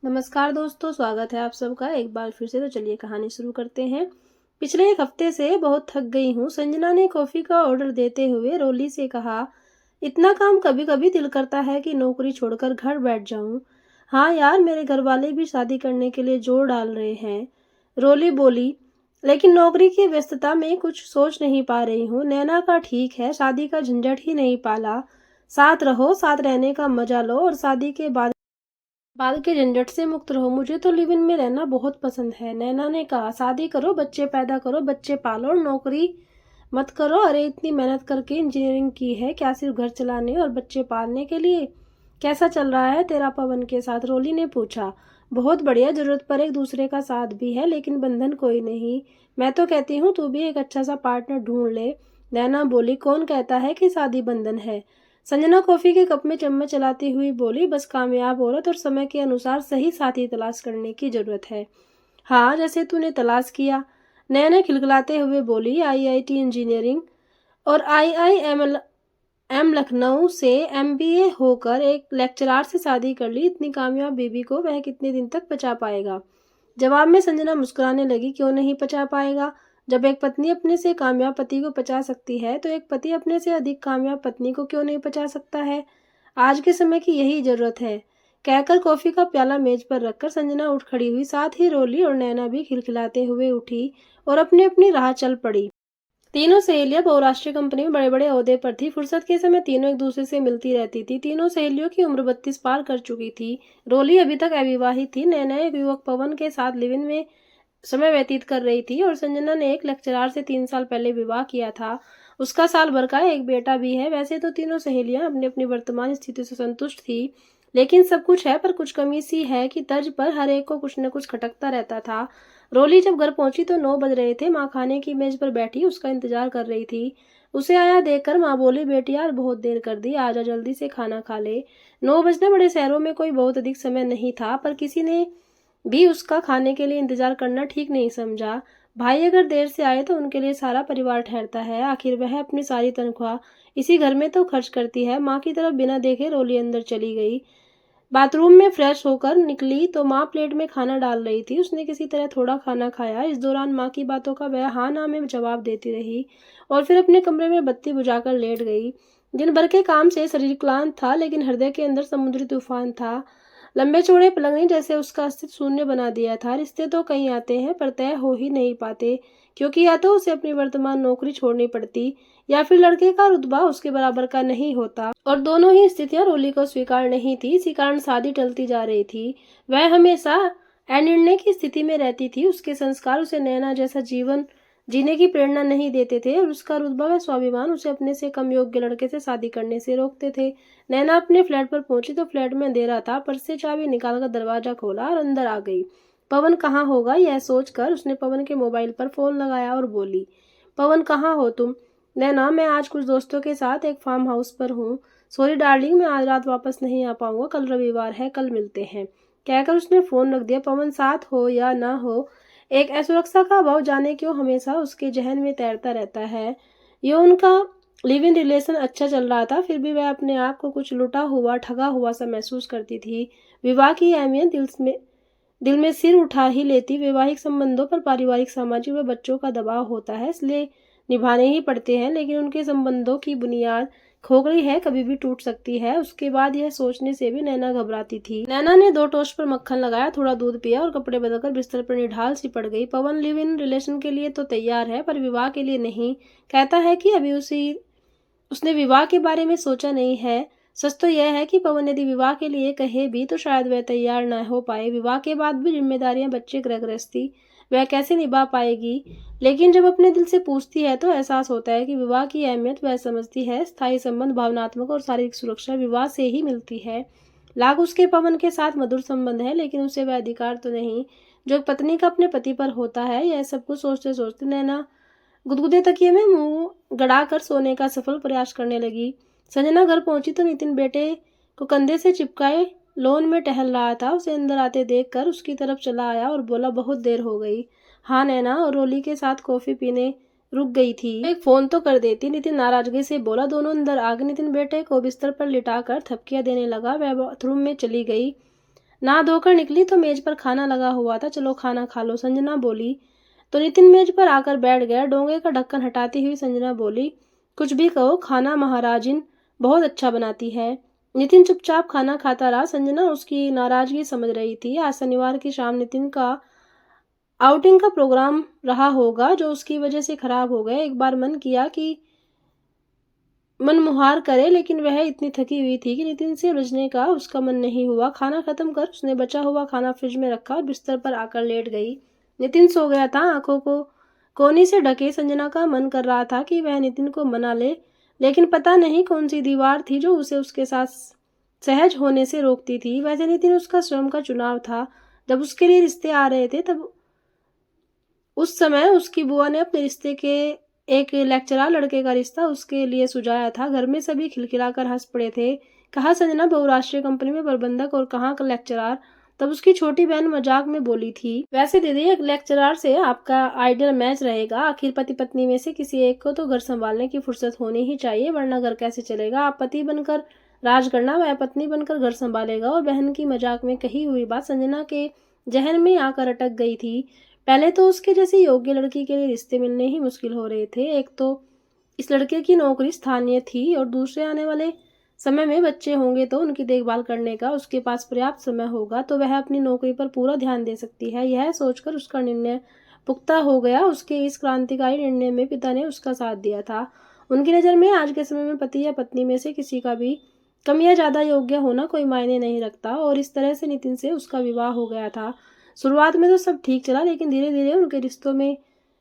नमस्कार दोस्तों, स्वागत है आप सबका एक बार फिर से। तो चलिए कहानी शुरू करते हैं। पिछले एक हफ्ते से बहुत थक गई हूँ। संजना ने कॉफी का ऑर्डर देते हुए रोली से कहा, इतना काम कभी कभी दिल करता है कि नौकरी छोड़कर घर बैठ जाऊं। हाँ यार, मेरे घर वाले भी शादी करने के लिए जोर डाल रहे हैं, रोली बोली। लेकिन नौकरी की व्यस्तता में कुछ सोच नहीं पा रही हूँ। नैना का ठीक है, शादी का झंझट ही नहीं पाला। साथ रहो, साथ रहने का मजा लो और शादी के बाद बाल के झंझट से मुक्त रहो। मुझे तो लिव इन में रहना बहुत पसंद है, नैना ने कहा। शादी करो, बच्चे पैदा करो, बच्चे पालो और नौकरी मत करो। अरे इतनी मेहनत करके इंजीनियरिंग की है, क्या सिर्फ घर चलाने और बच्चे पालने के लिए? कैसा चल रहा है तेरा पवन के साथ, रोली ने पूछा। बहुत बढ़िया, जरूरत पर एक दूसरे का साथ भी है, लेकिन बंधन कोई नहीं। मैं तो कहती हूँ तू भी एक अच्छा सा पार्टनर ढूंढ ले, नैना बोली। कौन कहता है कि शादी बंधन है? संजना कॉफी के कप में चम्मच चलाती हुई बोली, बस कामयाब औरत और समय के अनुसार सही साथी तलाश करने की जरूरत है। हाँ, जैसे तूने तलाश किया, नैना खिलखिलाते हुए बोली। आईआईटी इंजीनियरिंग और आईआईएम लखनऊ से एमबीए होकर एक लेक्चरार से शादी कर ली। इतनी कामयाब बीबी को वह कितने दिन तक बचा पाएगा? जवाब में संजना मुस्कुराने लगी। क्यों नहीं बचा पाएगा? जब एक पत्नी अपने से कामयाब पति को बचा सकती है, तो एक पति अपने से अधिक कामयाब पत्नी को क्यों नहीं बचा सकता है? आज के समय की यही जरूरत है, कहकर कॉफी का प्याला मेज पर रखकर संजना उठ खड़ी हुई। साथ ही रोली और नैना भी खिलखिलाते हुए उठी और अपनी अपनी राह चल पड़ी। तीनों सहेलियां बहुराष्ट्रीय कंपनी में बड़े बड़े ओहदे पर थी। फुर्सत के समय तीनों एक दूसरे से मिलती रहती थी। तीनों सहेलियों की उम्र 32 पार कर चुकी थी। रोली अभी तक अविवाहित थी। नैना एक युवक पवन के साथ लिव इन में समय व्यतीत कर रही थी और संजना ने एक लेक्चरार से 3 साल पहले विवाह किया था। उसका साल भर का एक बेटा भी है। वैसे तो तीनों सहेलियां अपनी अपनी वर्तमान स्थिति से संतुष्ट थी, लेकिन सब कुछ है पर कुछ कमी सी है कि तर्ज पर हर एक को कुछ न कुछ खटकता रहता था। रोली जब घर पहुंची तो 9 बज रहे थे। माँ खाने की मेज पर बैठी उसका इंतजार कर रही थी। उसे आया देखकर माँ बोली, बेटी यार बहुत देर कर दी, आजा जल्दी से खाना खा ले। 9 बजने बड़े शहरों में कोई बहुत अधिक समय नहीं था, पर किसी ने भी उसका खाने के लिए इंतजार करना ठीक नहीं समझा। भाई अगर देर से आए तो उनके लिए सारा परिवार ठहरता है, आखिर वह अपनी सारी तनख्वाह इसी घर में तो खर्च करती है। माँ की तरफ बिना देखे रोली अंदर चली गई। बाथरूम में फ्रेश होकर निकली तो माँ प्लेट में खाना डाल रही थी। उसने किसी तरह थोड़ा खाना खाया। इस दौरान माँ की बातों का वह हाँ ना में जवाब देती रही और फिर अपने कमरे में बत्ती बुझाकर लेट गई। दिन भर के काम से शरीर क्लांत था, लेकिन हृदय के अंदर समुद्री तूफान था। लंबे चौड़े पलंग ने जैसे उसका अस्तित्व शून्य बना दिया था। रिश्ते तो कहीं आते हैं पर तय हो ही नहीं पाते, क्योंकि या तो उसे अपनी वर्तमान नौकरी छोड़नी पड़ती या फिर लड़के का रुतबा उसके बराबर का नहीं होता, और दोनों ही स्थितियां रोली को स्वीकार नहीं थी। इसी कारण शादी टलती जा रही थी। वह हमेशा अनिर्णय की स्थिति में रहती थी। उसके संस्कार उसे नैना जैसा जीवन जीने की प्रेरणा नहीं देते थे और उसका रुतबा व स्वाभिमान उसे अपने से कम योग्य लड़के से शादी करने से रोकते थे। नैना अपने फ्लैट पर पहुंची तो फ्लैट में अंधेरा था। पर्स से चाबी निकालकर दरवाजा खोला और अंदर आ गई। पवन कहाँ होगा, यह सोचकर उसने पवन के मोबाइल पर फोन लगाया और बोली, पवन कहाँ हो तुम? नैना, मैं आज कुछ दोस्तों के साथ एक फार्म हाउस पर हूँ। सॉरी डार्लिंग, मैं आज रात वापस नहीं आ पाऊंगा, कल रविवार है, कल मिलते हैं, कहकर उसने फोन रख दिया। पवन साथ हो या ना हो, एक असुरक्षा का भाव जाने क्यों हमेशा उसके जहन में तैरता रहता है। ये उनका लिव इन रिलेशन अच्छा चल रहा था, फिर भी वह अपने आप को कुछ लुटा हुआ ठगा हुआ सा महसूस करती थी। विवाह की अहमियत दिल में सिर उठा ही लेती। वैवाहिक संबंधों पर पारिवारिक, सामाजिक व बच्चों का दबाव होता है, इसलिए निभाने ही पड़ते हैं, लेकिन उनके संबंधों की बुनियाद खोखली है, कभी भी टूट सकती है। उसके बाद यह सोचने से भी नैना घबराती थी। नैना ने 2 टोस्ट पर मक्खन लगाया, थोड़ा दूध पिया और कपड़े बदलकर बिस्तर पर निढाल सी पड़ गई। पवन लिव इन रिलेशन के लिए तो तैयार है, पर विवाह के लिए नहीं। कहता है कि अभी उसने विवाह के बारे में सोचा नहीं है। सच तो यह है कि पवन यदि विवाह के लिए कहे भी तो शायद वह तैयार न हो पाए। विवाह के बाद भी जिम्मेदारियां, बच्चे, गृह गृहस्थी वह कैसे निभा पाएगी? लेकिन जब अपने दिल से पूछती है तो एहसास होता है कि विवाह की अहमियत वह समझती है। स्थायी संबंध, भावनात्मक और शारीरिक सुरक्षा विवाह से ही मिलती है। लाग उसके पवन के साथ मधुर संबंध है, लेकिन उसे वह अधिकार तो नहीं जो एक पत्नी का अपने पति पर होता है। यह सब कुछ सोचते सोचते नैना गुदगुदे तकिए में मुंह गड़ाकर सोने का सफल प्रयास करने लगी। संजना घर पहुंची तो नितिन बेटे को कंधे से चिपकाए लॉन में टहल रहा था। उसे अंदर आते देखकर उसकी तरफ चला आया और बोला, बहुत देर हो गई। हाँ नैना, और रोली के साथ कॉफी पीने रुक गई थी, एक फोन तो कर देती, नितिन नाराजगी से बोला। दोनों अंदर आ गए। नितिन बेटे को बिस्तर पर लिटाकर थपकियां देने लगा। वह बाथरूम में चली गई। नहा धोकर निकली तो मेज पर खाना लगा हुआ था। चलो खाना खा लो, संजना बोली। तो नितिन मेज पर आकर बैठ गया। डोंगे का ढक्कन हटाती हुई संजना बोली, कुछ भी कहो, खाना महाराजिन बहुत अच्छा बनाती है। नितिन चुपचाप खाना खाता रहा। संजना उसकी नाराजगी समझ रही थी। आज शनिवार की शाम नितिन का आउटिंग का प्रोग्राम रहा होगा जो उसकी वजह से खराब हो गए। एक बार मन किया कि मनमुहार करे, लेकिन वह इतनी थकी हुई थी कि नितिन से उलझने का उसका मन नहीं हुआ। खाना खत्म कर उसने बचा हुआ खाना फ्रिज में रखा और बिस्तर पर आकर लेट गई। नितिन सो गया था, आंखों को कोनी से ढके। संजना का मन कर रहा था कि वह नितिन को मना ले, लेकिन पता नहीं कौन सी दीवार थी जो उसे उसके साथ सहज होने से रोकती थी। वैसे नितिन उसका स्वयं का चुनाव था। जब उसके लिए रिश्ते आ रहे थे तब उस समय उसकी बुआ ने अपने रिश्ते के एक लेक्चरर लड़के का रिश्ता उसके लिए सुझाया था। घर में सभी खिलखिलाकर हंस पड़े थे। कहा संजना बहुराष्ट्रीय कंपनी में प्रबंधक और कहाँ का लेक्चरर। तब उसकी छोटी बहन मजाक में बोली थी, वैसे दीदी एक लेक्चरर से आपका आइडियल मैच रहेगा। आखिर पति पत्नी में से किसी एक को तो घर संभालने की फुर्सत होनी ही चाहिए, वरना घर कैसे चलेगा। आप पति बनकर राज करना, वह पत्नी बनकर घर संभालेगा। और बहन की मजाक में कही हुई बात संजना के जहन में आकर अटक गई थी। पहले तो उसके जैसी योग्य लड़की के लिए रिश्ते मिलने ही मुश्किल हो रहे थे। एक तो इस लड़के की नौकरी स्थानीय थी और दूसरे आने वाले समय में बच्चे होंगे तो उनकी देखभाल करने का उसके पास पर्याप्त समय होगा, तो वह अपनी नौकरी पर पूरा ध्यान दे सकती है। यह सोचकर उसका निर्णय पुख्ता हो गया। उसके इस क्रांतिकारी निर्णय में पिता ने उसका साथ दिया था। उनकी नज़र में आज के समय में पति या पत्नी में से किसी का भी कम या ज़्यादा योग्य होना कोई मायने नहीं रखता। और इस तरह से नितिन से उसका विवाह हो गया था। शुरुआत में तो सब ठीक चला, लेकिन धीरे धीरे उनके रिश्तों में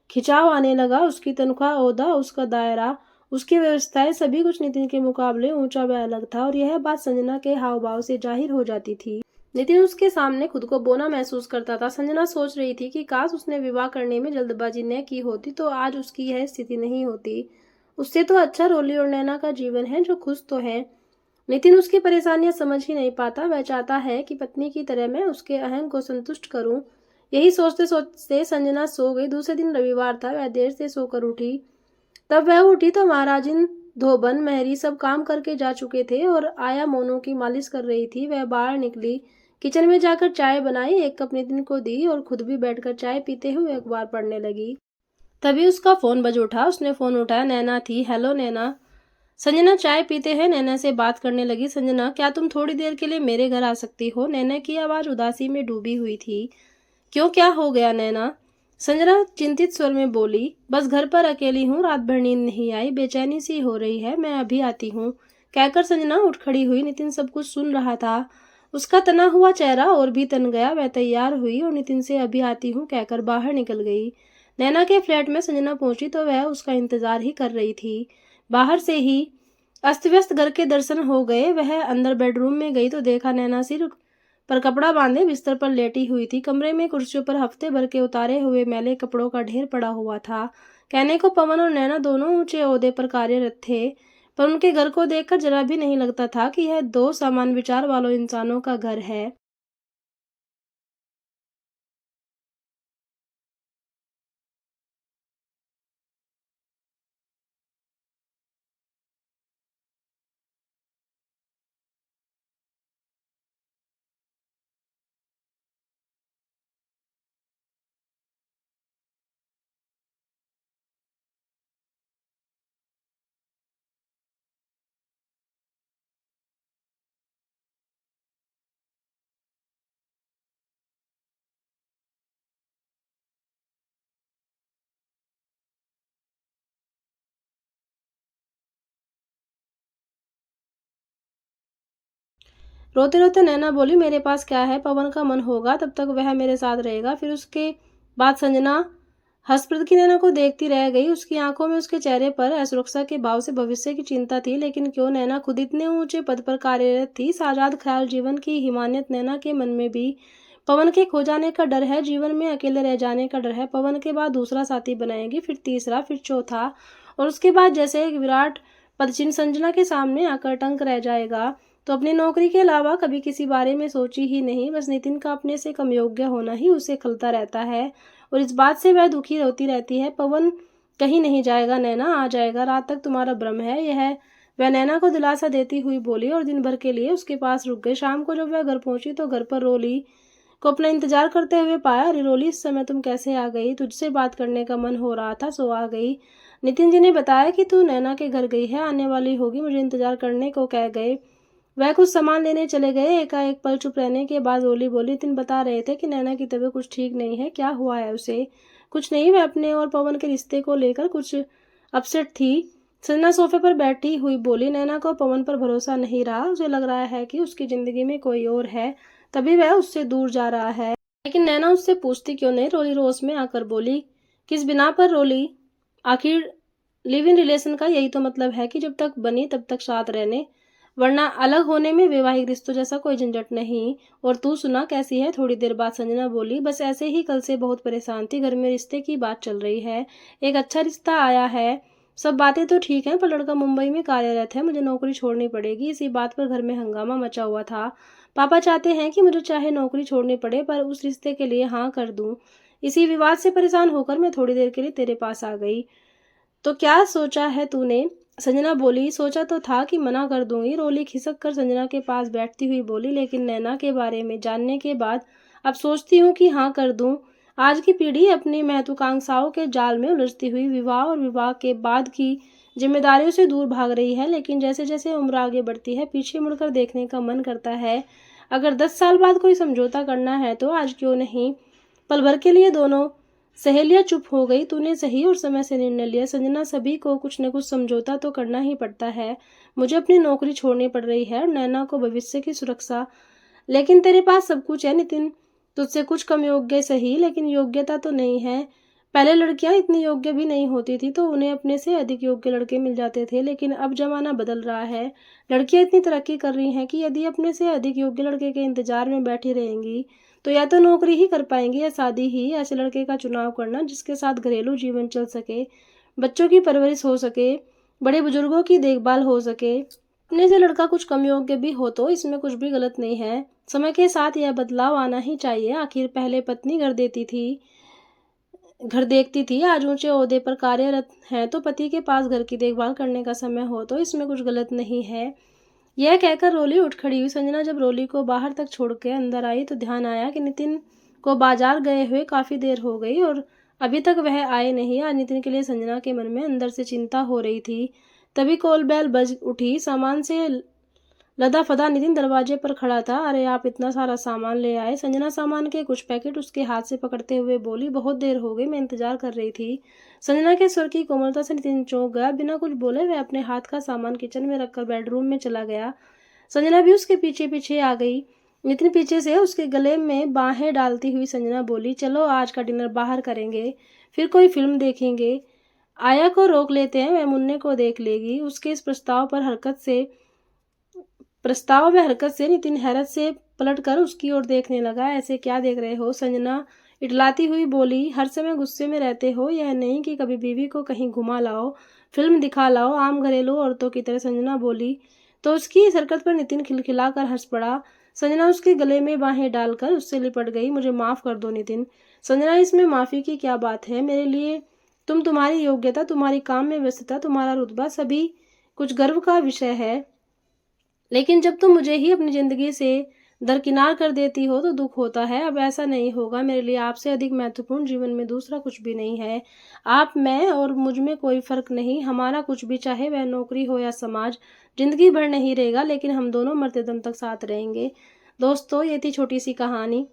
खिंचाव आने लगा। उसकी तनख्वाह, ओहदा, उसका दायरा, उसकी व्यवस्थाएं, सभी कुछ नितिन के मुकाबले ऊंचा व अलग था। और यह बात संजना के हाव भाव से जाहिर हो जाती थी। नितिन उसके सामने खुद को बोना महसूस करता था। संजना सोच रही थी कि काश उसने विवाह करने में जल्दबाजी न की होती तो आज उसकी यह स्थिति नहीं होती। उससे तो अच्छा रोली और नैना का जीवन है जो खुश तो है। नितिन उसकी परेशानियां समझ ही नहीं पाता। वह चाहता है कि पत्नी की तरह मैं उसके अहंग को संतुष्ट करूं। यही सोचते सोचते संजना सो गई। दूसरे दिन रविवार था। वह देर से सोकर उठी। तब वह उठी तो महाराजिन धोबन मेहरी सब काम करके जा चुके थे और आया मोनू की मालिश कर रही थी। वह बाहर निकली, किचन में जाकर चाय बनाई, एक कप नितिन को दी और खुद भी बैठकर चाय पीते हुए अखबार पढ़ने लगी। तभी उसका फोन बज उठा। उसने फोन उठाया। नैना थी। हेलो नैना। संजना चाय पीते हैं नैना से बात करने लगी। संजना, क्या तुम थोड़ी देर के लिए मेरे घर आ सकती हो? नैना की आवाज उदासी में डूबी हुई थी। क्यों, क्या हो गया नैना? संजना चिंतित स्वर में बोली, बस घर पर अकेली हूँ, रात भर नींद नहीं आई, बेचैनी सी हो रही है, मैं अभी आती हूँ। कहकर संजना उठ खड़ी हुई। नितिन सब कुछ सुन रहा था। उसका तना हुआ चेहरा और भी तन गया। वह तैयार हुई और नितिन से अभी आती हूँ कहकर बाहर निकल गई। नैना के फ्लैट में संजना पहुंची तो वह उसका इंतजार ही कर रही थी। बाहर से ही अस्त व्यस्त घर के दर्शन हो गए। वह अंदर बेडरूम में गई तो देखा नैना सिर पर कपड़ा बांधे बिस्तर पर लेटी हुई थी। कमरे में कुर्सियों पर हफ्ते भर के उतारे हुए मैले कपड़ों का ढेर पड़ा हुआ था। कहने को पवन और नैना दोनों ऊंचे ओहदे पर कार्यरत थे, पर उनके घर को देखकर जरा भी नहीं लगता था कि यह दो समान विचार वालों इंसानों का घर है। रोते रोते नैना बोली, मेरे पास क्या है, पवन का मन होगा तब तक वह मेरे साथ रहेगा, फिर उसके बाद संजना हसप्रद की नैना को देखती रह गई। उसकी आंखों में, उसके चेहरे पर असुरक्षा के भाव से भविष्य की चिंता थी। लेकिन क्यों, नैना खुद इतने ऊंचे पद पर कार्यरत थी। इस आजाद ख्याल जीवन की हिमानियत नैना के मन में भी पवन के खो जाने का डर है, जीवन में अकेले रह जाने का डर है। पवन के बाद दूसरा साथी बनाएगी, फिर तीसरा, फिर चौथा, और उसके बाद जैसे एक विराट पदचिन्ह संजना के सामने आकर टंक रह जाएगा। तो अपनी नौकरी के अलावा कभी किसी बारे में सोची ही नहीं। बस नितिन का अपने से कम योग्य होना ही उसे खलता रहता है और इस बात से वह दुखी होती रहती है। पवन कहीं नहीं जाएगा नैना, आ जाएगा। रात तक तुम्हारा भ्रम है, यह वह नैना को दिलासा देती हुई बोली और दिन भर के लिए उसके पास रुक गई। शाम को जब वह घर पहुंची तो घर पर रोली को अपना इंतजार करते हुए पाया। अरे रोली, इस समय तुम कैसे आ गई? तुझसे बात करने का मन हो रहा था, सो आ गई। नितिन जी ने बताया कि तू नैना के घर गई है, आने वाली होगी, मुझे इंतजार करने को कह गए। वह कुछ सामान लेने चले गए। एकाएक पल चुप रहने के बाद रोली बोली, नितिन बता रहे थे कि नैना की तबीयत कुछ ठीक नहीं है, क्या हुआ है उसे? कुछ नहीं, वह अपने और पवन के रिश्ते को लेकर कुछ अपसेट थी। संजना सोफे पर बैठी हुई बोली, नैना को पवन पर भरोसा नहीं रहा, उसे लग रहा है कि उसकी जिंदगी में कोई और है, तभी वह उससे दूर जा रहा है। लेकिन नैना उससे पूछती क्यों नहीं? रोली रोष में आकर बोली। किस बिना पर रोली? आखिर लिव इन रिलेशन का यही तो मतलब है कि जब तक बनी तब तक साथ रहने, वरना अलग होने में वैवाहिक रिश्तों जैसा कोई झंझट नहीं। और तू सुना, कैसी है? थोड़ी देर बाद संजना बोली, बस ऐसे ही, कल से बहुत परेशान थी, घर में रिश्ते की बात चल रही है, एक अच्छा रिश्ता आया है, सब बातें तो ठीक हैं, पर लड़का मुंबई में कार्यरत है, मुझे नौकरी छोड़नी पड़ेगी। इसी बात पर घर में हंगामा मचा हुआ था। पापा चाहते हैं कि मुझे चाहे नौकरी छोड़नी पड़े, पर उस रिश्ते के लिए हाँ कर दूं। इसी विवाद से परेशान होकर मैं थोड़ी देर के लिए तेरे पास आ गई। तो क्या सोचा है तूने? संजना बोली, सोचा तो था कि मना कर दूंगी। रोली खिसक कर संजना के पास बैठती हुई बोली, लेकिन नैना के बारे में जानने के बाद अब सोचती हूँ कि हाँ कर दूं। आज की पीढ़ी अपनी महत्वाकांक्षाओं के जाल में उलझती हुई विवाह और विवाह के बाद की जिम्मेदारियों से दूर भाग रही है। लेकिन जैसे जैसे उम्र आगे बढ़ती है, पीछे मुड़कर देखने का मन करता है। अगर 10 साल बाद कोई समझौता करना है तो आज क्यों नहीं? पल भर के लिए दोनों सहेलियां चुप हो गई। तूने सही और समय से निर्णय लिया संजना, सभी को कुछ न कुछ समझौता तो करना ही पड़ता है। मुझे अपनी नौकरी छोड़नी पड़ रही है और नैना को भविष्य की सुरक्षा। लेकिन तेरे पास सब कुछ है नितिन, तुझसे कुछ कम योग्य सही, लेकिन योग्यता तो नहीं है। पहले लड़कियां इतनी योग्य भी नहीं होती थी तो उन्हें अपने से अधिक योग्य लड़के मिल जाते थे, लेकिन अब जमाना बदल रहा है। लड़कियां इतनी तरक्की कर रही हैं कि यदि अपने से अधिक योग्य लड़के के इंतजार में बैठी रहेंगी तो या तो नौकरी ही कर पाएंगी या शादी ही। ऐसे लड़के का चुनाव करना जिसके साथ घरेलू जीवन चल सके, बच्चों की परवरिश हो सके, बड़े बुजुर्गों की देखभाल हो सके। अपने से लड़का कुछ कम योग्य भी हो तो इसमें कुछ भी गलत नहीं है। समय के साथ यह बदलाव आना ही चाहिए। आखिर पहले पत्नी घर देखती थी, आज ऊंचे ओहदे पर कार्यरत है तो पति के पास घर की देखभाल करने का समय हो तो इसमें कुछ गलत नहीं है। यह कहकर रोली उठ खड़ी हुई। संजना जब रोली को बाहर तक छोड़ के अंदर आई तो ध्यान आया कि नितिन को बाजार गए हुए काफी देर हो गई और अभी तक वह आए नहीं। आज नितिन के लिए संजना के मन में अंदर से चिंता हो रही थी। तभी कॉल बेल बज उठी। सामान से लदा फदा नितिन दरवाजे पर खड़ा था। अरे आप इतना सारा सामान ले आए? संजना सामान के कुछ पैकेट उसके हाथ से पकड़ते हुए बोली, बहुत देर हो गई, मैं इंतजार कर रही थी। संजना के स्वर की कोमलता से नितिन चौंक गया। बिना कुछ बोले वह अपने हाथ का सामान किचन में रखकर बेडरूम में चला गया। संजना भी उसके पीछे पीछे आ गई। नितिन पीछे से उसके गले में बाहें डालती हुई संजना बोली, चलो आज का डिनर बाहर करेंगे, फिर कोई फिल्म देखेंगे। आया को रोक लेते हैं, वह मुन्ने को देख लेगी। उसके इस प्रस्ताव व हरकत से नितिन हैरत से पलटकर उसकी ओर देखने लगा। ऐसे क्या देख रहे हो? संजना इटलाती हुई बोली, हर समय गुस्से में रहते हो? यह नहीं कि कभी बीवी को कहीं घुमा लाओ, फिल्म दिखा लाओ, आम घरेलू औरतों की तरह। संजना बोली तो उसकी इस हरकत पर नितिन खिलखिलाकर हंस पड़ा। संजना उसके गले में बाहें डालकर उससे लिपट गई। मुझे माफ कर दो नितिन। संजना, इसमें माफी की क्या बात है? मेरे लिए तुम्हारी योग्यता, तुम्हारी काम में व्यस्तता, तुम्हारा रुतबा सभी कुछ गर्व का विषय है। लेकिन जब तुम मुझे ही अपनी जिंदगी से दरकिनार कर देती हो तो दुख होता है। अब ऐसा नहीं होगा। मेरे लिए आपसे अधिक महत्वपूर्ण जीवन में दूसरा कुछ भी नहीं है। आप, मैं और मुझ में कोई फर्क नहीं। हमारा कुछ भी, चाहे वह नौकरी हो या समाज, जिंदगी भर नहीं रहेगा, लेकिन हम दोनों मरते दम तक साथ रहेंगे। दोस्तों, ये थी छोटी सी कहानी।